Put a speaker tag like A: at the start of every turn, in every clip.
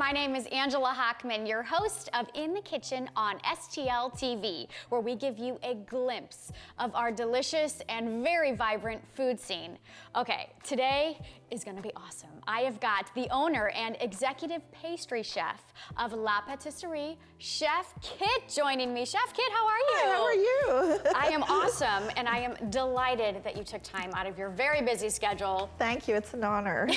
A: my name is Angela Hockman, your host of In the Kitchen on STL TV, where we give you a glimpse of our delicious and very vibrant food scene. Okay, today is gonna be awesome. I have got the owner and executive pastry chef of La Patisserie, Chef Kitt, joining me. Chef Kitt, how are you?
B: Hi, how are you?
A: I am awesome, and I am delighted that you took time out of your very busy schedule.
B: Thank you, it's an honor.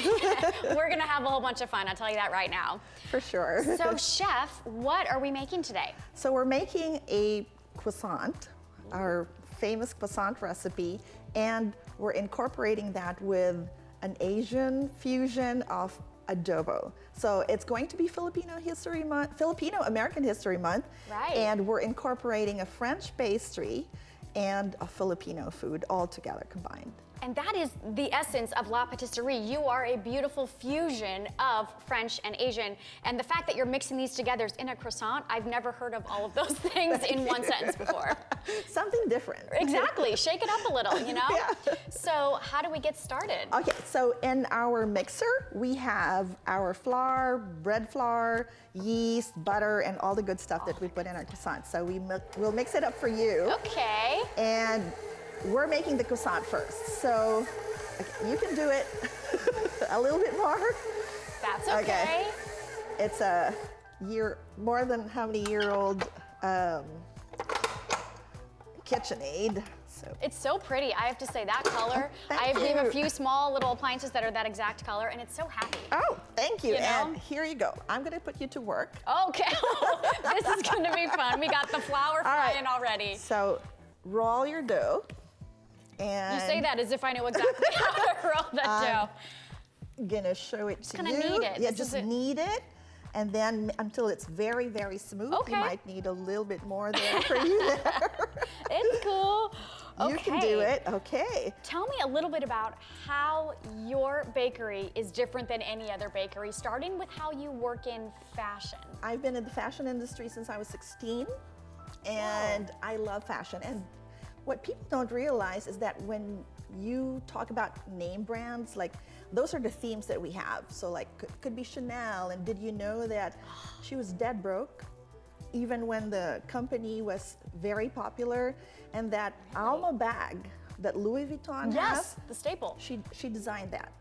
A: We're gonna have a whole bunch of fun, I'll tell you that right now.
B: For sure.
A: So Chef, what are we making today?
B: So we're making a croissant, our famous croissant recipe, and we're incorporating that with an Asian fusion of adobo. So it's going to be Filipino-American History Month.
A: Right.
B: And we're incorporating a French pastry and a Filipino food all together combined.
A: And that is the essence of La Patisserie. You are a beautiful fusion of French and Asian. And the fact that you're mixing these together in a croissant, I've never heard of all of those things in one sentence before.
B: Something different.
A: Exactly, shake it up a little, you know?
B: Yeah.
A: So how do we get started?
B: Okay, so in our mixer, we have our flour, bread flour, yeast, butter, and all the good stuff that we put in our croissant. So we'll mix it up for you.
A: Okay.
B: And we're making the croissant first. So okay, you can do it a little bit more.
A: That's okay.
B: It's a more than how many year old KitchenAid. So.
A: It's so pretty, I have to say, that color.
B: Thank
A: I have
B: you.
A: a few small little appliances that are that exact color, and it's so happy.
B: Oh, thank you.
A: You know?
B: And here you go. I'm gonna put you to work.
A: Okay, this is gonna be fun. We got the flour frying already.
B: So roll your dough. And
A: You say that as if I know exactly how to roll that dough.
B: I'm gonna show it to you.
A: Just gonna knead it.
B: Yeah,
A: This
B: just
A: is it.
B: knead it, and then until it's very, very smooth.
A: Okay.
B: You might need a little bit more there for you there.
A: It's cool. Okay.
B: You can do it, okay.
A: Tell me a little bit about how your bakery is different than any other bakery, starting with how you work in fashion.
B: I've been in the fashion industry since I was 16, and I love fashion. And what people don't realize is that when you talk about name brands, like those are the themes that we have. So like could be Chanel, and did you know that she was dead broke even when the company was very popular, and that Alma bag that Louis Vuitton has,
A: the staple.
B: she designed that.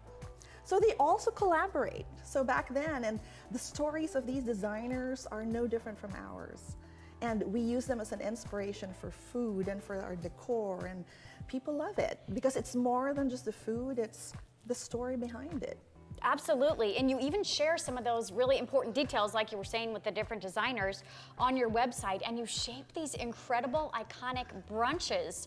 B: So they also collaborate. So back then, and the stories of these designers are no different from ours. And we use them as an inspiration for food and for our decor, and people love it because it's more than just the food, it's the story behind it.
A: Absolutely, and you even share some of those really important details, like you were saying with the different designers, on your website, and you shape these incredible, iconic brunches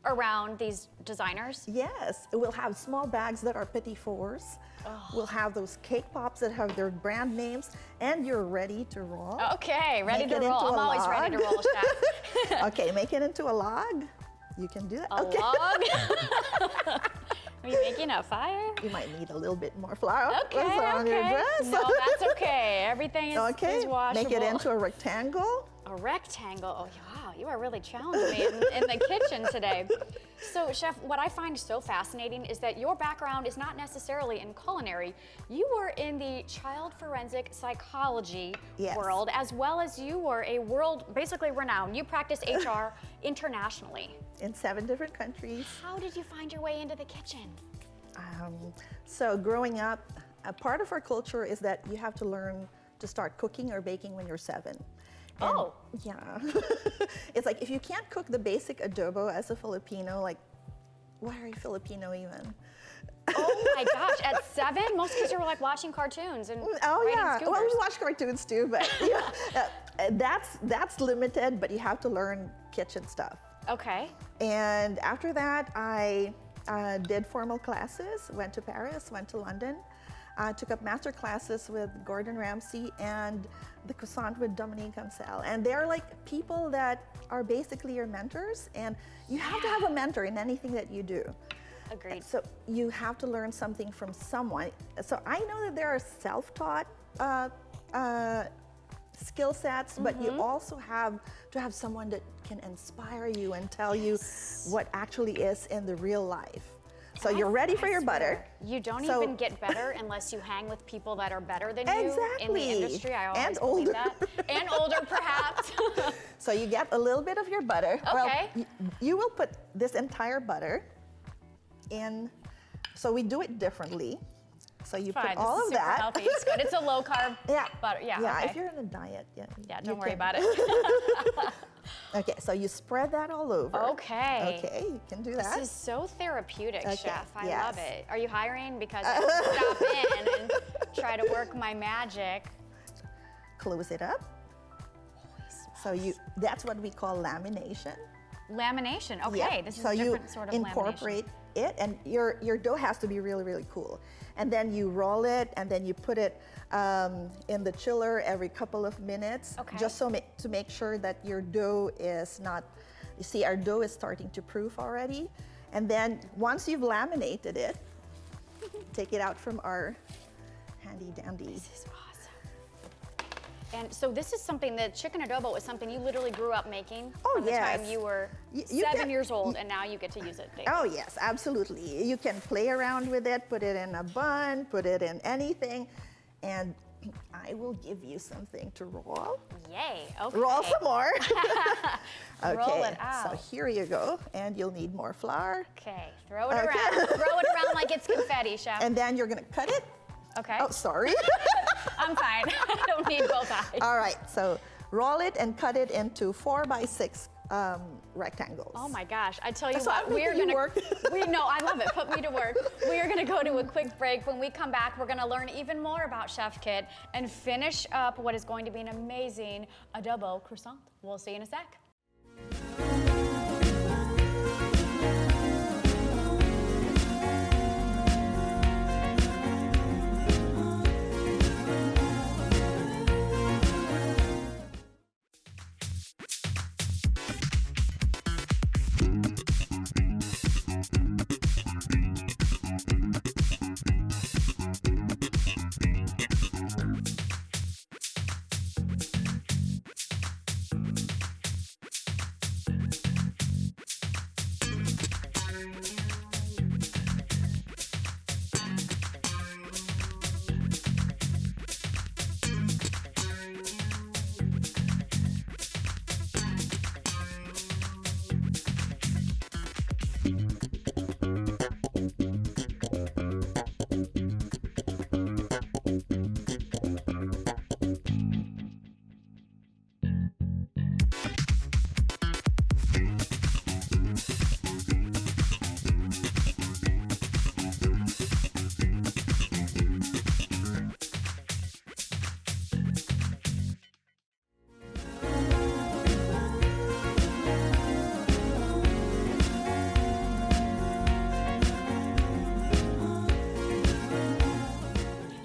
A: around these designers.
B: Yes, we'll have small bags that are petit fours. Oh. We'll have those cake pops that have their brand names, and you're ready to roll.
A: Okay, ready to roll. I'm always ready to roll, Chef.
B: Okay, make it into a log. You can do that.
A: A log? Are you making a fire?
B: You might need a little bit more flour.
A: Okay,
B: on your dress.
A: No, that's okay. Everything is, is washable.
B: Make it into a rectangle.
A: A rectangle. Oh, wow, you are really challenging me in the kitchen today. So, Chef, what I find so fascinating is that your background is not necessarily in culinary. You were in the child forensic psychology world, as well as you were a world, basically renowned. You practice HR internationally.
B: In 7 different countries.
A: How did you find your way into the kitchen?
B: So growing up, a part of our culture is that you have to learn to start cooking or baking when you're 7. And
A: oh.
B: Yeah. It's like if you can't cook the basic adobo as a Filipino, like, why are you Filipino even?
A: Oh my gosh, at 7? Most kids are like watching cartoons and
B: writing
A: scooters.
B: Well, we watch cartoons too, but that's limited, but you have to learn kitchen stuff.
A: Okay.
B: And after that, I did formal classes, went to Paris, went to London, took up master classes with Gordon Ramsay and the Croissant with Dominique Ansel. And they're like people that are basically your mentors, and you have to have a mentor in anything that you do.
A: Agreed.
B: So you have to learn something from someone. So I know that there are self-taught skill sets, but you also have to have someone that can inspire you and tell you what actually is in the real life. So you're ready for your butter.
A: You don't
B: So-
A: even get better unless you hang with people that are better than
B: Exactly.
A: you in the industry. I always
B: And
A: believe
B: older.
A: that. And older, perhaps.
B: So you get a little bit of your butter.
A: Okay.
B: Well, you will put this entire butter in. So we do it differently. So you
A: Fine.
B: put all
A: This
B: of
A: is super
B: that.
A: healthy. It's good. It's a low carb butter. Yeah.
B: Yeah.
A: Okay.
B: If you're on a diet,
A: Yeah.
B: you
A: Don't worry
B: can-
A: about it.
B: Okay. So you spread that all over.
A: Okay.
B: Okay. You can do that.
A: This is so therapeutic,
B: Okay,
A: Chef. I
B: yes.
A: love it. Are you hiring? Because I can stop in and try to work my magic.
B: Close it up. So that's what we call lamination.
A: Lamination. Okay.
B: Yeah.
A: This is
B: so
A: a
B: you
A: different sort of lamination.
B: incorporate it, and your dough has to be really, really cool. And then you roll it, and then you put it in the chiller every couple of minutes,
A: Okay.
B: just to make sure that your dough is not. You see, our dough is starting to proof already. And then once you've laminated it, take it out from our handy dandy.
A: This is awesome. And so this is something, the chicken adobo is something you literally grew up making from the
B: yes.
A: time you were
B: You
A: 7
B: get-
A: years old, and now you get to use it daily.
B: Oh yes, absolutely. You can play around with it, put it in a bun, put it in anything, and I will give you something to roll.
A: Yay. Okay.
B: Roll some more.
A: Roll
B: Okay,
A: it out.
B: so here you go, and you'll need more flour.
A: Okay. Throw it
B: Okay.
A: around. Throw it around like it's confetti, Chef.
B: And then you're gonna cut it.
A: Okay.
B: Oh, sorry.
A: I'm fine. I don't need both eyes.
B: All right, so roll it and cut it into 4 by 6 rectangles.
A: Oh my gosh, I tell you
B: So I'm
A: what, we are
B: making you
A: gonna
B: work.
A: I love it. Put me to work. We are gonna go to a quick break. When we come back, we're gonna learn even more about Chef Kitt and finish up what is going to be an amazing adobo croissant. We'll see you in a sec.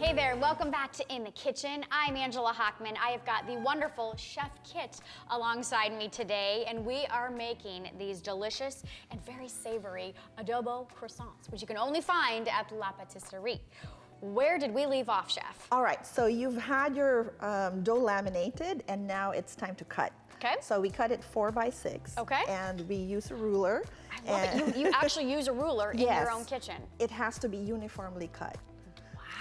A: Hey there, welcome back to In the Kitchen. I'm Angela Hockman. I have got the wonderful Chef Kitt alongside me today, and we are making these delicious and very savory adobo croissants, which you can only find at La Patisserie. Where did we leave off, Chef?
B: All right, so you've had your dough laminated, and now it's time to cut.
A: Okay.
B: So we cut it 4 by 6.
A: Okay.
B: And we use a ruler.
A: I love it. You actually use a ruler in
B: Yes.
A: your own kitchen.
B: It has to be uniformly cut.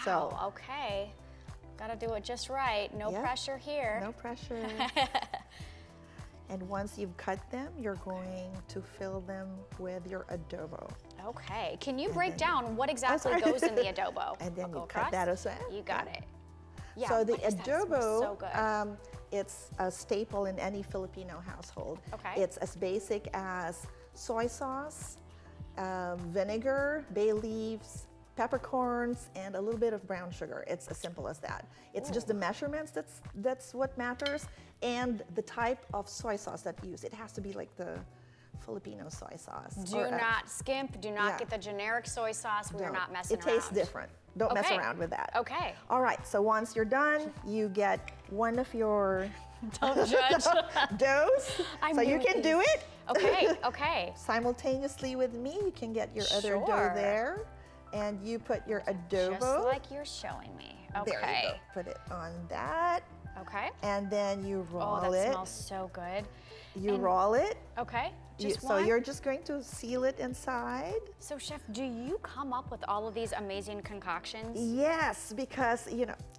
A: Wow, okay. Gotta do it just right. No
B: Yeah.
A: pressure here.
B: No pressure. And once you've cut them, you're going to fill them with your adobo.
A: Okay, can you break
B: then-
A: down what exactly
B: sorry.
A: goes in the adobo?
B: And then
A: I'll
B: you
A: go
B: cut
A: across.
B: that as well.
A: You got it. Yeah,
B: So the
A: what is that? It smells
B: adobo,
A: so good.
B: it's a staple in any Filipino household.
A: Okay.
B: It's as basic as soy sauce, vinegar, bay leaves, peppercorns, and a little bit of brown sugar. It's as simple as that. It's just the measurements that's what matters, and the type of soy sauce that you use. It has to be like the Filipino soy sauce.
A: Do
B: or,
A: not skimp. Do not
B: yeah.
A: get the generic soy sauce. We're
B: don't.
A: not messing
B: It
A: around.
B: tastes different. Don't mess
A: Okay.
B: around with that.
A: Okay.
B: All right, so once you're done, you get one of your
A: Don't judge.
B: doughs.
A: I'm
B: So
A: new
B: you
A: at
B: can
A: these.
B: do it
A: Okay, okay.
B: simultaneously with me. You can get your other dough
A: Sure.
B: there, and you put your
A: Just
B: adobo.
A: like you're showing me. Okay.
B: There you go. Put it on that.
A: Okay.
B: And then you roll
A: Oh, that
B: it.
A: smells so good.
B: You
A: And-
B: roll it.
A: Okay. Just
B: So
A: one?
B: you're just going to seal it inside.
A: So Chef, do you come up with all of these amazing concoctions?
B: Yes, because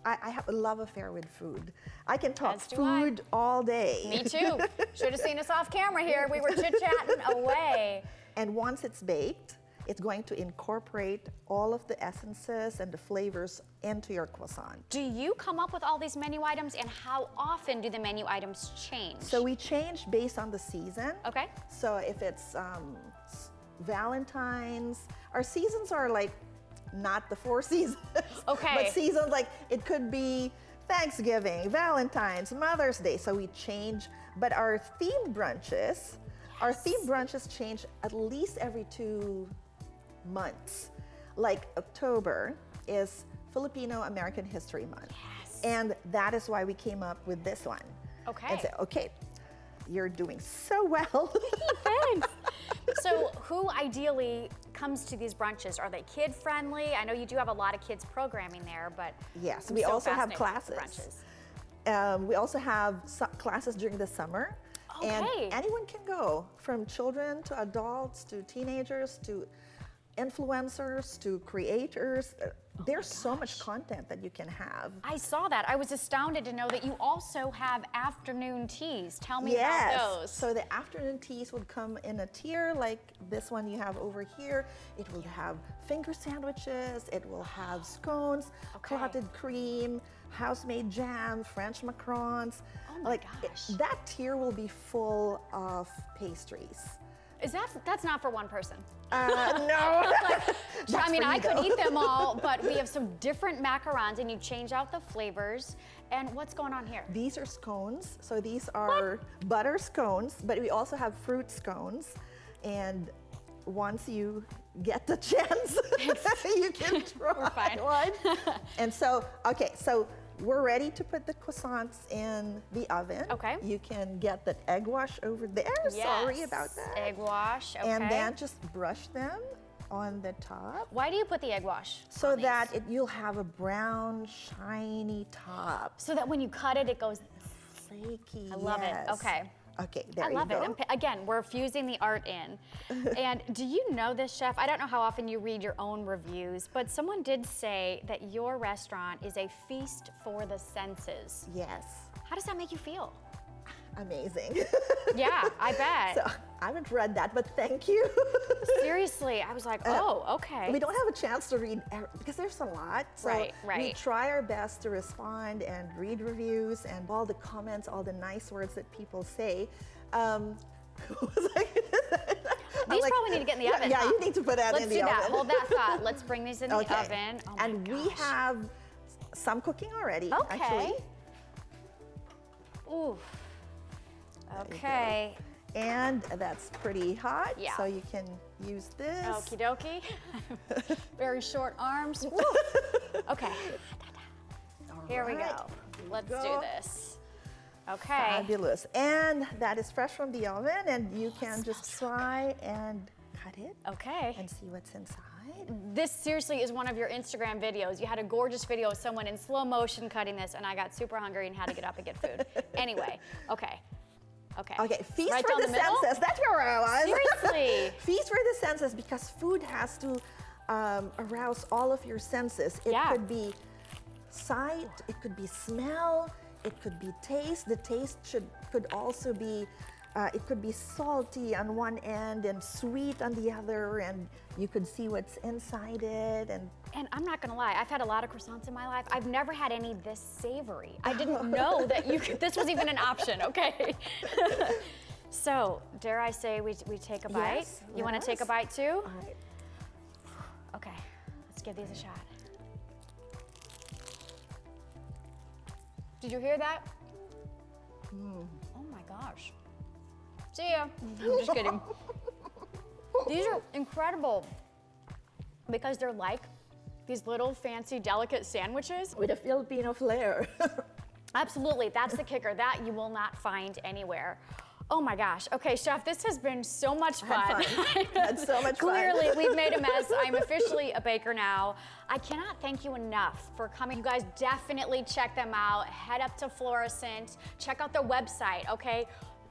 B: I have a love affair with food. I can talk
A: As do I.
B: food all day.
A: Me too. Should have seen us off camera here. We were chit-chatting away.
B: And once it's baked, it's going to incorporate all of the essences and the flavors into your croissant.
A: Do you come up with all these menu items, and how often do the menu items change?
B: So we change based on the season.
A: Okay.
B: So if it's Valentine's, our seasons are like not the 4 seasons.
A: Okay.
B: But seasons like it could be Thanksgiving, Valentine's, Mother's Day. So we change, but our themed brunches, change at least every 2 months. Like October is Filipino-American History Month.
A: Yes.
B: And that is why we came up with this one.
A: Okay.
B: And say, okay, you're doing so well.
A: Thanks. So who ideally comes to these brunches? Are they kid friendly? I know you do have a lot of kids programming there, but
B: Yes,
A: I'm
B: we
A: so
B: also have
A: fascinated with
B: classes.
A: brunches.
B: We also have classes during the summer. And
A: Okay.
B: anyone can go, from children to adults to teenagers to influencers to creators. There's so much content that you can have.
A: I saw that. I was astounded to know that you also have afternoon teas. Tell me
B: Yes.
A: about those.
B: So the afternoon teas would come in a tier like this one you have over here. It will have finger sandwiches, it will have scones,
A: Okay.
B: clotted cream, house-made jam, French macarons.
A: Oh my gosh.
B: That tier will be full of pastries.
A: That's not for one person.
B: No.
A: I mean,
B: for
A: I
B: you,
A: could
B: though.
A: eat them all, but we have some different macarons, and you change out the flavors. And what's going on here?
B: These are scones. So these are butter scones, but we also have fruit scones. And once you get the chance, you can try
A: fine.
B: one. And so, okay, so we're ready to put the croissants in the oven.
A: Okay.
B: You can get that egg wash over there. Sorry
A: Yes.
B: about that.
A: Egg wash, okay.
B: And then just brush them on the top
A: Why do you put the egg wash
B: so
A: on these?
B: that you'll have a brown, shiny top.
A: So that when you cut it, it goes,
B: Flaky.
A: I love it.
B: yes.
A: Okay.
B: Okay, there
A: I
B: you
A: love
B: go.
A: it. Again, we're fusing the art in. And do you know this, Chef? I don't know how often you read your own reviews, but someone did say that your restaurant is a feast for the senses.
B: Yes,
A: How does that make you feel?
B: amazing.
A: Yeah, I bet.
B: So I haven't read that, but thank you.
A: Seriously, I was like, oh, okay.
B: We don't have a chance to read because there's a lot. So
A: Right,
B: we
A: right.
B: try our best to respond and read reviews and all the comments, all the nice words that people say. What was I gonna say? I'm
A: These
B: like,
A: probably need to get in the oven.
B: Yeah,
A: huh?
B: you need to put that
A: Let's
B: in the
A: do
B: oven.
A: that. Hold that thought. Let's bring these in the
B: Okay.
A: oven. Oh my
B: And we
A: gosh.
B: have some cooking already,
A: Okay.
B: actually.
A: Ooh.
B: you go.
A: Okay.
B: And that's pretty hot,
A: Yeah.
B: so you can use this.
A: Okie dokie. Very short arms. Woo. Okay.
B: All
A: Here we
B: right.
A: go. Let's do
B: go.
A: this. Okay.
B: Fabulous. And that is fresh from the oven, and you can just try and cut it
A: Okay.
B: and see what's inside.
A: This seriously is one of your Instagram videos. You had a gorgeous video of someone in slow motion cutting this, and I got super hungry and had to get up and get food. Anyway, okay. Okay.
B: Okay, feast
A: Right
B: for
A: down
B: the
A: middle?
B: senses. That's where I was.
A: Seriously.
B: Feast for the senses, because food has to arouse all of your senses. It
A: Yeah.
B: could be sight, it could be smell, it could be taste. The taste could also be, it could be salty on one end and sweet on the other, and you could see what's inside it.
A: And I'm not gonna lie, I've had a lot of croissants in my life. I've never had any this savory. I didn't know that this was even an option, okay? So, dare I say we take a bite?
B: Yes,
A: You wanna
B: let
A: take a
B: us.
A: bite too?
B: All right.
A: Okay, let's give these a shot. Did you hear that? Oh my gosh. See ya. I'm just kidding. These are incredible because they're like these little fancy, delicate sandwiches.
B: With a Filipino flair.
A: Absolutely, that's the kicker. That you will not find anywhere. Oh my gosh. Okay, Chef, this has been so much fun.
B: Had so much fun.
A: Clearly, we've made a mess. I'm officially a baker now. I cannot thank you enough for coming. You guys definitely check them out. Head up to Florissant. Check out their website, okay?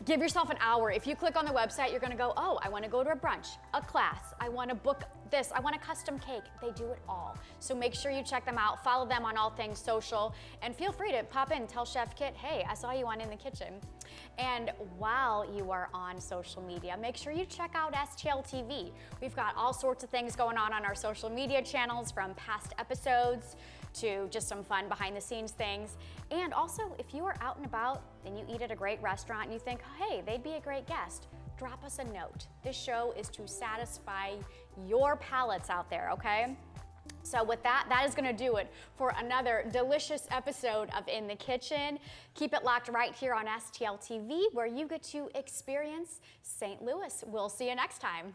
A: Give yourself an hour. If you click on the website, you're gonna go, oh, I wanna go to a brunch, a class, I wanna book this, I want a custom cake. They do it all. So make sure you check them out, follow them on all things social, and feel free to pop in, tell Chef Kitt, hey, I saw you on In the Kitchen. And while you are on social media, make sure you check out STL TV. We've got all sorts of things going on our social media channels, from past episodes to just some fun behind the scenes things. And also, if you are out and about and you eat at a great restaurant and you think, hey, they'd be a great guest, drop us a note. This show is to satisfy your palates out there, okay? So with that, that is gonna do it for another delicious episode of In the Kitchen. Keep it locked right here on STL TV, where you get to experience St. Louis. We'll see you next time.